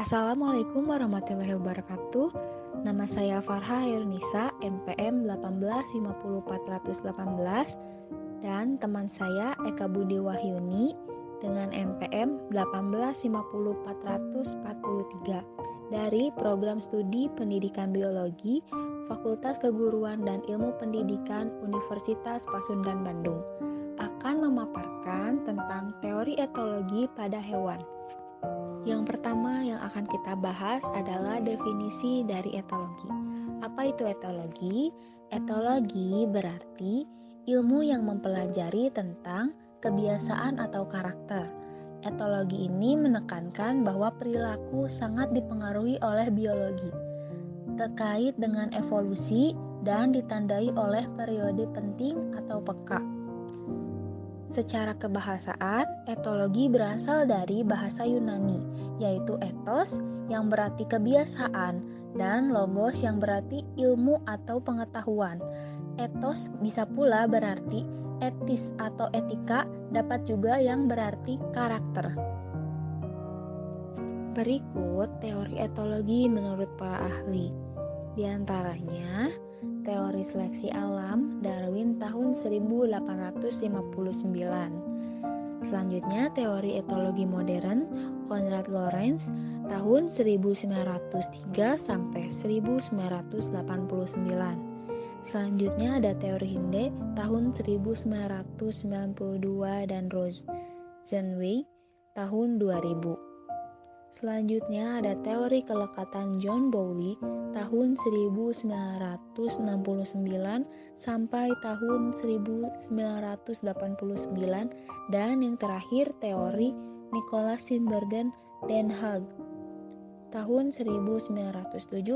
Assalamualaikum warahmatullahi wabarakatuh. Nama saya Farha Hairunisa, NPM 1850418, dan teman saya Eka Budi Wahyuni dengan NPM 1850443 dari Program Studi Pendidikan Biologi Fakultas Keguruan dan Ilmu Pendidikan Universitas Pasundan Bandung akan memaparkan tentang teori etologi pada hewan. Yang pertama yang akan kita bahas adalah definisi dari etologi. Apa itu etologi? Etologi berarti ilmu yang mempelajari tentang kebiasaan atau karakter. Etologi ini menekankan bahwa perilaku sangat dipengaruhi oleh biologi, terkait dengan evolusi dan ditandai oleh periode penting atau peka. Secara kebahasaan, etologi berasal dari bahasa Yunani, yaitu ethos yang berarti kebiasaan dan logos yang berarti ilmu atau pengetahuan. Ethos bisa pula berarti etis atau etika, dapat juga yang berarti karakter. Berikut teori etologi menurut para ahli. Di antaranya, teori seleksi alam Darwin tahun 1859. Selanjutnya, teori etologi modern Konrad Lorenz tahun 1903 sampai 1989. Selanjutnya ada teori Hinde tahun 1992 dan Rosenweig tahun 2000. Selanjutnya ada teori kelekatan John Bowley tahun 1969 sampai tahun 1989, dan yang terakhir teori Nicholas Steenbergen Den Haag tahun 1907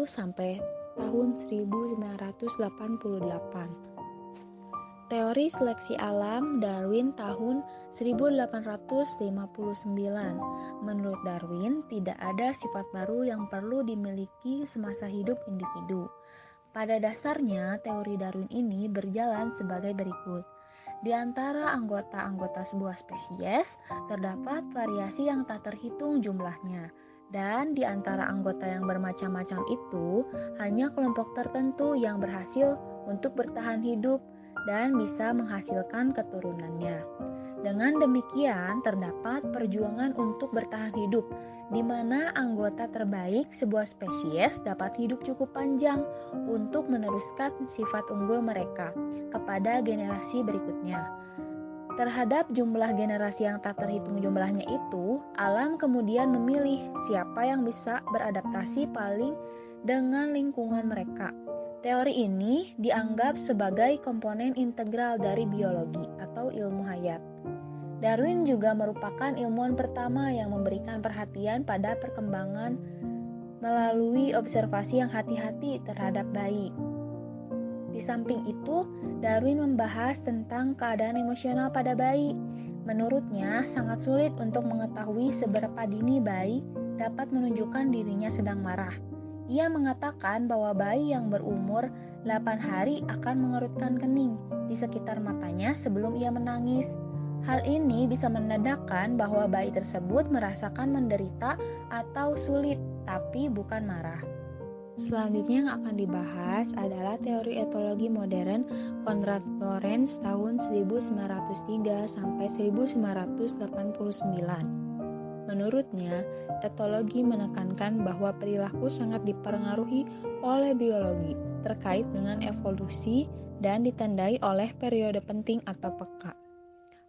sampai tahun 1988. Teori seleksi alam Darwin tahun 1859. Menurut Darwin, tidak ada sifat baru yang perlu dimiliki semasa hidup individu. Pada dasarnya, teori Darwin ini berjalan sebagai berikut. Di antara anggota-anggota sebuah spesies, terdapat variasi yang tak terhitung jumlahnya. Dan di antara anggota yang bermacam-macam itu, hanya kelompok tertentu yang berhasil untuk bertahan hidup dan bisa menghasilkan keturunannya. Dengan demikian, terdapat perjuangan untuk bertahan hidup, di mana anggota terbaik sebuah spesies dapat hidup cukup panjang untuk meneruskan sifat unggul mereka kepada generasi berikutnya. Terhadap jumlah generasi yang tak terhitung jumlahnya itu, alam kemudian memilih siapa yang bisa beradaptasi paling dengan lingkungan mereka. Teori ini dianggap sebagai komponen integral dari biologi atau ilmu hayat. Darwin juga merupakan ilmuwan pertama yang memberikan perhatian pada perkembangan melalui observasi yang hati-hati terhadap bayi. Di samping itu, Darwin membahas tentang keadaan emosional pada bayi. Menurutnya, sangat sulit untuk mengetahui seberapa dini bayi dapat menunjukkan dirinya sedang marah. Ia mengatakan bahwa bayi yang berumur 8 hari akan mengerutkan kening di sekitar matanya sebelum ia menangis. Hal ini bisa menandakan bahwa bayi tersebut merasakan menderita atau sulit, tapi bukan marah. Selanjutnya yang akan dibahas adalah teori etologi modern Konrad Lorenz tahun 1903 sampai 1989. Menurutnya, etologi menekankan bahwa perilaku sangat dipengaruhi oleh biologi terkait dengan evolusi dan ditandai oleh periode penting atau peka.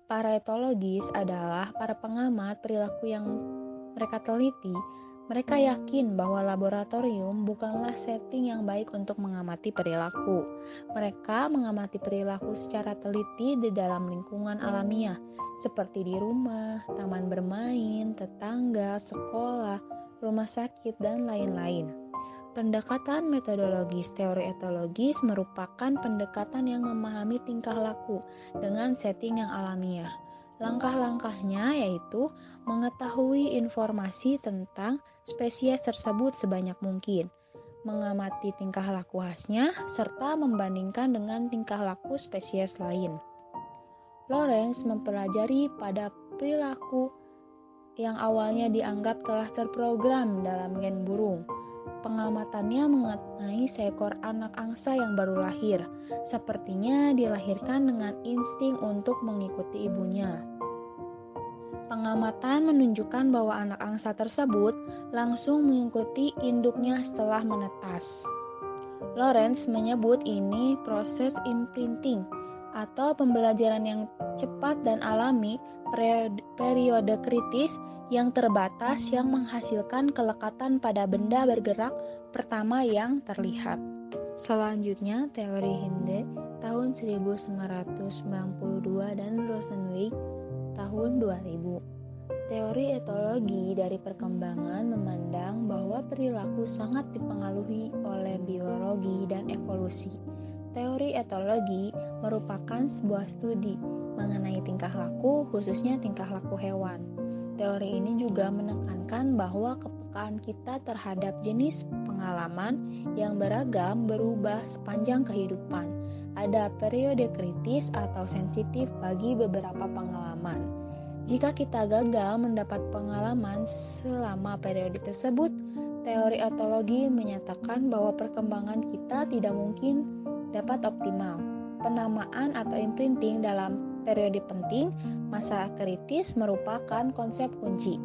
Para etologis adalah para pengamat perilaku yang mereka teliti. Mereka yakin bahwa laboratorium bukanlah setting yang baik untuk mengamati perilaku. Mereka mengamati perilaku secara teliti di dalam lingkungan alamiah, seperti di rumah, taman bermain, tetangga, sekolah, rumah sakit, dan lain-lain. Pendekatan metodologis teori etologis merupakan pendekatan yang memahami tingkah laku dengan setting yang alamiah. Langkah-langkahnya yaitu mengetahui informasi tentang spesies tersebut sebanyak mungkin, mengamati tingkah laku khasnya, serta membandingkan dengan tingkah laku spesies lain. Lorenz mempelajari pada perilaku yang awalnya dianggap telah terprogram dalam gen burung. Pengamatannya mengenai seekor anak angsa yang baru lahir, sepertinya dilahirkan dengan insting untuk mengikuti ibunya. Pengamatan menunjukkan bahwa anak angsa tersebut langsung mengikuti induknya setelah menetas. Lawrence menyebut ini proses imprinting atau pembelajaran yang cepat dan alami, periode kritis yang terbatas yang menghasilkan kelekatan pada benda bergerak pertama yang terlihat. Selanjutnya, teori Hinde tahun 1992 dan Rosenzweig tahun 2000. Teori etologi dari perkembangan memandang bahwa perilaku sangat dipengaruhi oleh biologi dan evolusi. Teori etologi merupakan sebuah studi mengenai tingkah laku, khususnya tingkah laku hewan. Teori ini juga menekankan bahwa kepekaan kita terhadap jenis pengalaman yang beragam berubah sepanjang kehidupan. Ada periode kritis atau sensitif bagi beberapa pengalaman. Jika kita gagal mendapat pengalaman selama periode tersebut, teori etologi menyatakan bahwa perkembangan kita tidak mungkin dapat optimal. Penamaan atau imprinting dalam periode penting, masa kritis merupakan konsep kunci.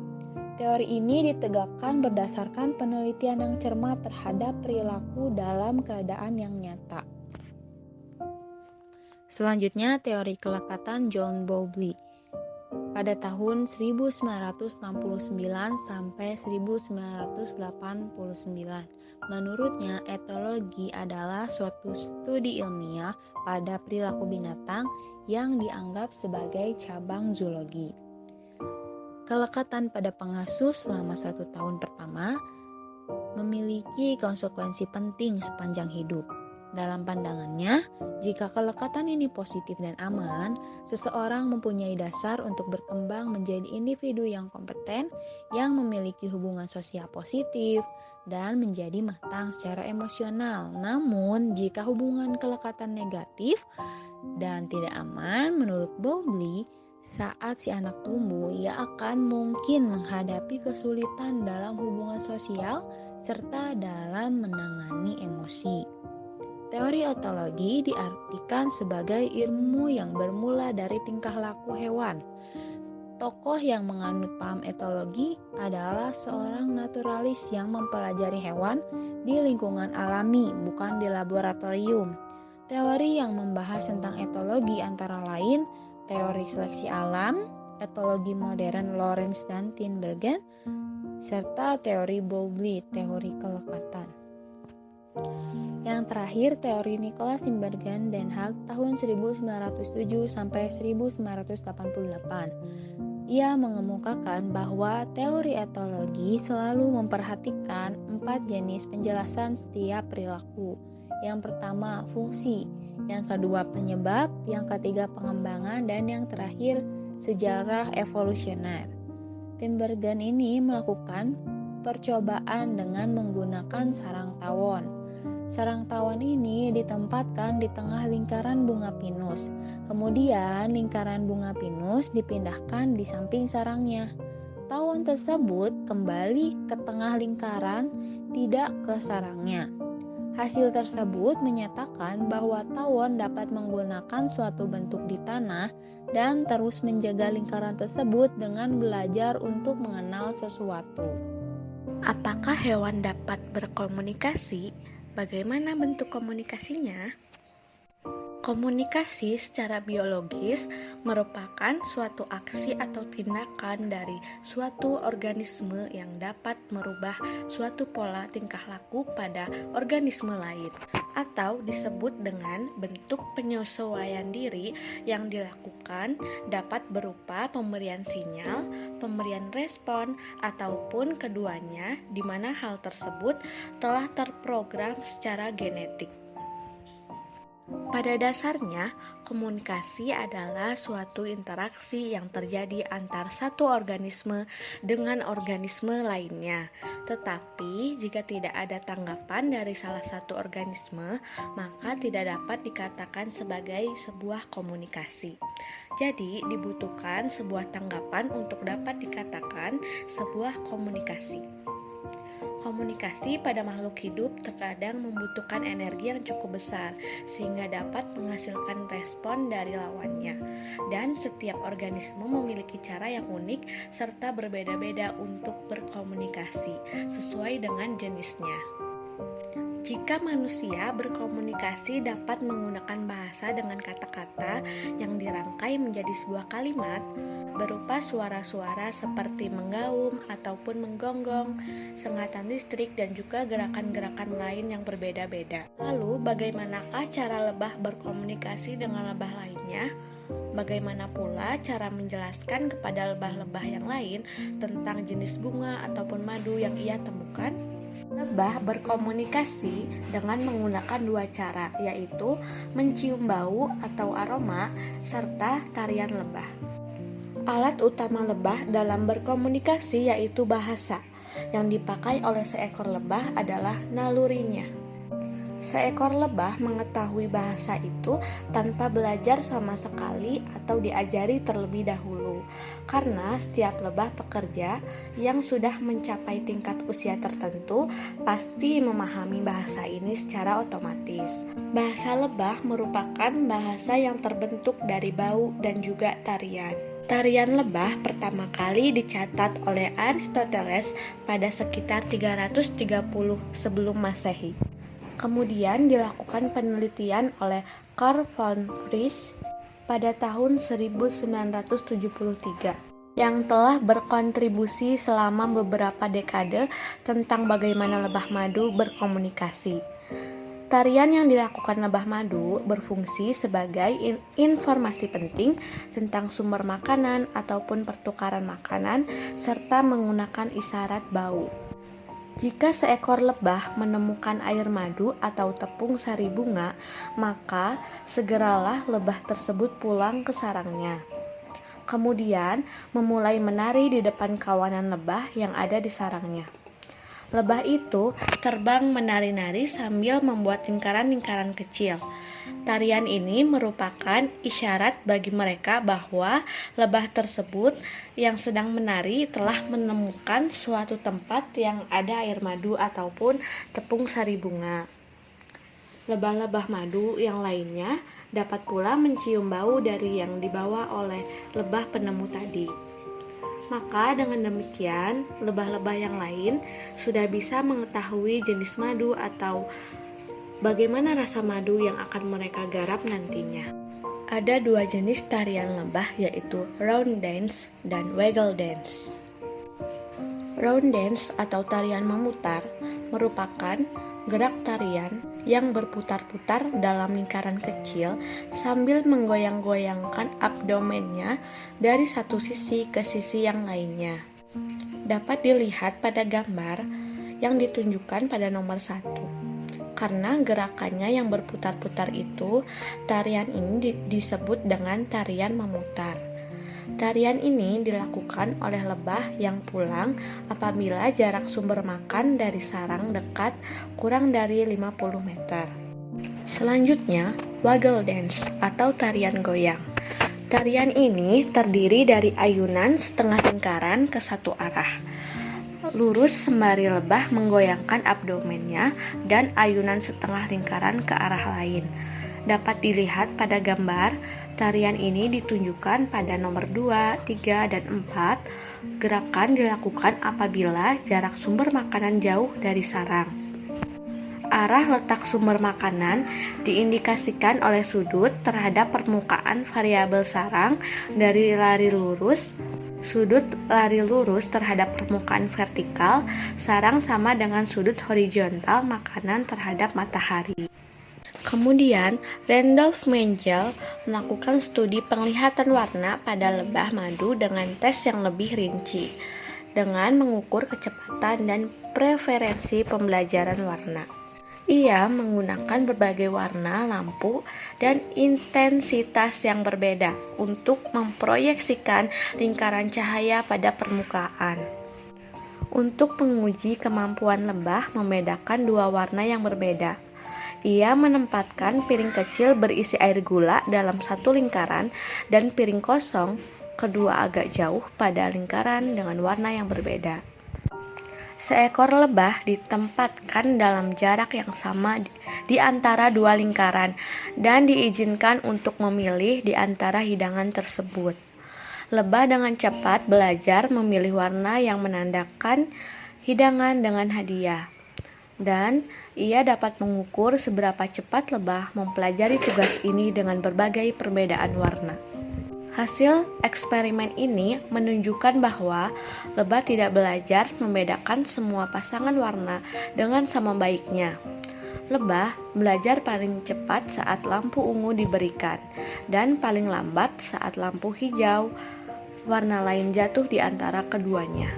Teori ini ditegakkan berdasarkan penelitian yang cermat terhadap perilaku dalam keadaan yang nyata. Selanjutnya, teori kelekatan John Bowlby. Pada tahun 1969 sampai 1989, menurutnya etologi adalah suatu studi ilmiah pada perilaku binatang yang dianggap sebagai cabang zoologi. Kelekatan pada pengasuh selama 1 tahun pertama memiliki konsekuensi penting sepanjang hidup. Dalam pandangannya, jika kelekatan ini positif dan aman, seseorang mempunyai dasar untuk berkembang menjadi individu yang kompeten, yang memiliki hubungan sosial positif, dan menjadi matang secara emosional. Namun, jika hubungan kelekatan negatif dan tidak aman, menurut Bowlby, saat si anak tumbuh, ia akan mungkin menghadapi kesulitan dalam hubungan sosial serta dalam menangani emosi. Teori etologi diartikan sebagai ilmu yang bermula dari tingkah laku hewan. Tokoh yang menganut paham etologi adalah seorang naturalis yang mempelajari hewan di lingkungan alami, bukan di laboratorium. Teori yang membahas tentang etologi antara lain teori seleksi alam, etologi modern Lawrence dan Tinbergen, serta teori Bowlby, teori kelekatan. Yang terakhir, teori Nicholas Tinbergen Den Haag tahun 1907 sampai 1988. Ia mengemukakan bahwa teori etologi selalu memperhatikan 4 jenis penjelasan setiap perilaku. Yang pertama, fungsi. Yang kedua, penyebab. Yang ketiga, pengembangan. Dan yang terakhir, sejarah evolusioner. Tinbergen ini melakukan percobaan dengan menggunakan sarang tawon. Sarang tawon ini ditempatkan di tengah lingkaran bunga pinus. Kemudian lingkaran bunga pinus dipindahkan di samping sarangnya. Tawon tersebut kembali ke tengah lingkaran, tidak ke sarangnya. Hasil tersebut menyatakan bahwa tawon dapat menggunakan suatu bentuk di tanah dan terus menjaga lingkaran tersebut dengan belajar untuk mengenal sesuatu. Apakah hewan dapat berkomunikasi? Bagaimana bentuk komunikasinya? Komunikasi secara biologis merupakan suatu aksi atau tindakan dari suatu organisme yang dapat merubah suatu pola tingkah laku pada organisme lain, atau disebut dengan bentuk penyesuaian diri yang dilakukan dapat berupa pemberian sinyal, pemberian respon, ataupun keduanya, di mana hal tersebut telah terprogram secara genetik. Pada dasarnya, komunikasi adalah suatu interaksi yang terjadi antar satu organisme dengan organisme lainnya. Tetapi, jika tidak ada tanggapan dari salah satu organisme, maka tidak dapat dikatakan sebagai sebuah komunikasi. Jadi, dibutuhkan sebuah tanggapan untuk dapat dikatakan sebuah komunikasi. Komunikasi pada makhluk hidup terkadang membutuhkan energi yang cukup besar sehingga dapat menghasilkan respon dari lawannya. Dan setiap organisme memiliki cara yang unik serta berbeda-beda untuk berkomunikasi sesuai dengan jenisnya. Jika manusia berkomunikasi dapat menggunakan bahasa dengan kata-kata yang dirangkai menjadi sebuah kalimat berupa suara-suara seperti menggaum ataupun menggonggong, sengatan listrik, dan juga gerakan-gerakan lain yang berbeda-beda. Lalu, bagaimanakah cara lebah berkomunikasi dengan lebah lainnya? Bagaimana pula cara menjelaskan kepada lebah-lebah yang lain tentang jenis bunga ataupun madu yang ia temukan? Lebah berkomunikasi dengan menggunakan dua cara, yaitu mencium bau atau aroma serta tarian lebah. Alat utama lebah dalam berkomunikasi yaitu bahasa. Yang dipakai oleh seekor lebah adalah nalurinya. Seekor lebah mengetahui bahasa itu tanpa belajar sama sekali atau diajari terlebih dahulu, karena setiap lebah pekerja yang sudah mencapai tingkat usia tertentu pasti memahami bahasa ini secara otomatis. Bahasa lebah merupakan bahasa yang terbentuk dari bau dan juga tarian. Tarian lebah pertama kali dicatat oleh Aristoteles pada sekitar 330 sebelum Masehi. Kemudian dilakukan penelitian oleh Carl von Frisch pada tahun 1973 yang telah berkontribusi selama beberapa dekade tentang bagaimana lebah madu berkomunikasi. Tarian yang dilakukan lebah madu berfungsi sebagai informasi penting tentang sumber makanan ataupun pertukaran makanan serta menggunakan isyarat bau. Jika seekor lebah menemukan air madu atau tepung sari bunga, maka segeralah lebah tersebut pulang ke sarangnya. Kemudian memulai menari di depan kawanan lebah yang ada di sarangnya. Lebah itu terbang menari-nari sambil membuat lingkaran-lingkaran kecil. Tarian ini merupakan isyarat bagi mereka bahwa lebah tersebut yang sedang menari telah menemukan suatu tempat yang ada air madu ataupun tepung sari bunga. Lebah-lebah madu yang lainnya dapat pula mencium bau dari yang dibawa oleh lebah penemu tadi. Maka dengan demikian, lebah-lebah yang lain sudah bisa mengetahui jenis madu atau bagaimana rasa madu yang akan mereka garap nantinya. Ada dua jenis tarian lebah, yaitu round dance dan waggle dance. Round dance atau tarian memutar merupakan gerak tarian yang berputar-putar dalam lingkaran kecil sambil menggoyang-goyangkan abdomennya dari satu sisi ke sisi yang lainnya. Dapat dilihat pada gambar yang ditunjukkan pada nomor 1. Karena gerakannya yang berputar-putar itu, tarian ini disebut dengan tarian memutar. Tarian ini dilakukan oleh lebah yang pulang apabila jarak sumber makan dari sarang dekat kurang dari 50 meter. Selanjutnya, waggle dance atau tarian goyang. Tarian ini terdiri dari ayunan setengah lingkaran ke satu arah. Lurus sembari lebah menggoyangkan abdomennya dan ayunan setengah lingkaran ke arah lain. Dapat dilihat pada gambar, tarian ini ditunjukkan pada nomor 2, 3, dan 4. Gerakan dilakukan apabila jarak sumber makanan jauh dari sarang. Arah letak sumber makanan diindikasikan oleh sudut terhadap permukaan variabel sarang dari lari lurus. Sudut lari lurus terhadap permukaan vertikal sarang sama dengan sudut horizontal makanan terhadap matahari. Kemudian, Randolph Mengele melakukan studi penglihatan warna pada lebah madu dengan tes yang lebih rinci, dengan mengukur kecepatan dan preferensi pembelajaran warna. Ia menggunakan berbagai warna lampu dan intensitas yang berbeda untuk memproyeksikan lingkaran cahaya pada permukaan. Untuk menguji kemampuan lebah membedakan dua warna yang berbeda, ia menempatkan piring kecil berisi air gula dalam satu lingkaran dan piring kosong kedua agak jauh pada lingkaran dengan warna yang berbeda. Seekor lebah ditempatkan dalam jarak yang sama di antara dua lingkaran dan diizinkan untuk memilih di antara hidangan tersebut. Lebah dengan cepat belajar memilih warna yang menandakan hidangan dengan hadiah, dan ia dapat mengukur seberapa cepat lebah mempelajari tugas ini dengan berbagai perbedaan warna. Hasil eksperimen ini menunjukkan bahwa lebah tidak belajar membedakan semua pasangan warna dengan sama baiknya. Lebah belajar paling cepat saat lampu ungu diberikan dan paling lambat saat lampu hijau. Warna lain jatuh di antara keduanya.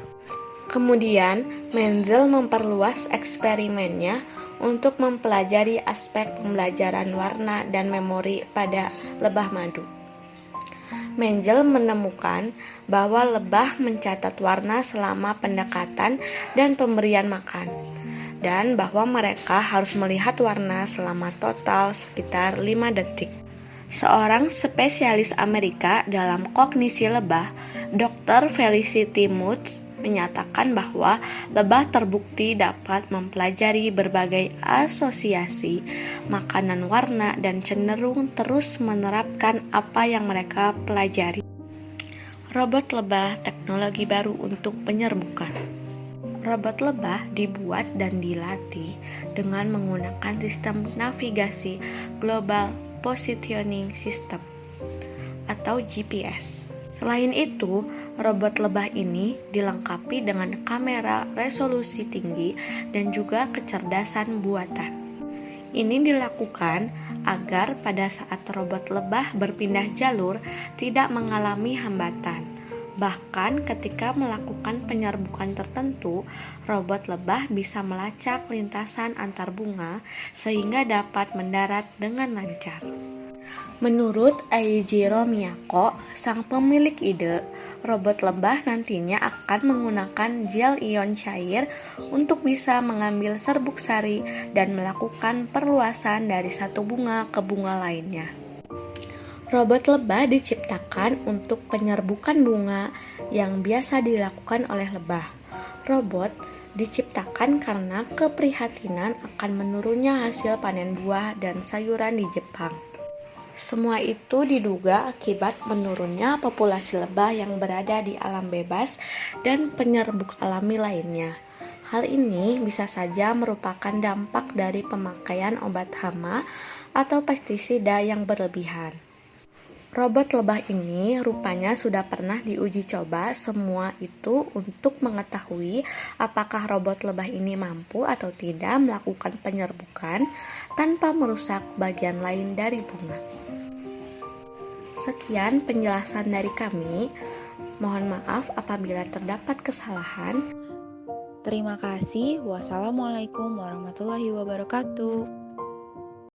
Kemudian, Menzel memperluas eksperimennya untuk mempelajari aspek pembelajaran warna dan memori pada lebah madu. Menzel menemukan bahwa lebah mencatat warna selama pendekatan dan pemberian makan, dan bahwa mereka harus melihat warna selama total sekitar 5 detik. Seorang spesialis Amerika dalam kognisi lebah, Dr. Felicity Mutz, menyatakan bahwa lebah terbukti dapat mempelajari berbagai asosiasi makanan warna dan cenderung terus menerapkan apa yang mereka pelajari. Robot lebah, teknologi baru untuk penyerbukan. Robot lebah dibuat dan dilatih dengan menggunakan sistem navigasi Global Positioning System atau GPS. Selain itu, robot lebah ini dilengkapi dengan kamera resolusi tinggi dan juga kecerdasan buatan. Ini dilakukan agar pada saat robot lebah berpindah jalur tidak mengalami hambatan. Bahkan ketika melakukan penyerbukan tertentu, robot lebah bisa melacak lintasan antar bunga sehingga dapat mendarat dengan lancar. Menurut Eijiro Miyako, sang pemilik ide, robot lebah nantinya akan menggunakan gel ion cair untuk bisa mengambil serbuk sari dan melakukan perluasan dari satu bunga ke bunga lainnya. Robot lebah diciptakan untuk penyerbukan bunga yang biasa dilakukan oleh lebah. Robot diciptakan karena keprihatinan akan menurunnya hasil panen buah dan sayuran di Jepang. Semua itu diduga akibat menurunnya populasi lebah yang berada di alam bebas dan penyerbuk alami lainnya. Hal ini bisa saja merupakan dampak dari pemakaian obat hama atau pestisida yang berlebihan. Robot lebah ini rupanya sudah pernah diuji coba, semua itu untuk mengetahui apakah robot lebah ini mampu atau tidak melakukan penyerbukan tanpa merusak bagian lain dari bunga. Sekian penjelasan dari kami. Mohon maaf apabila terdapat kesalahan. Terima kasih. Wassalamualaikum warahmatullahi wabarakatuh.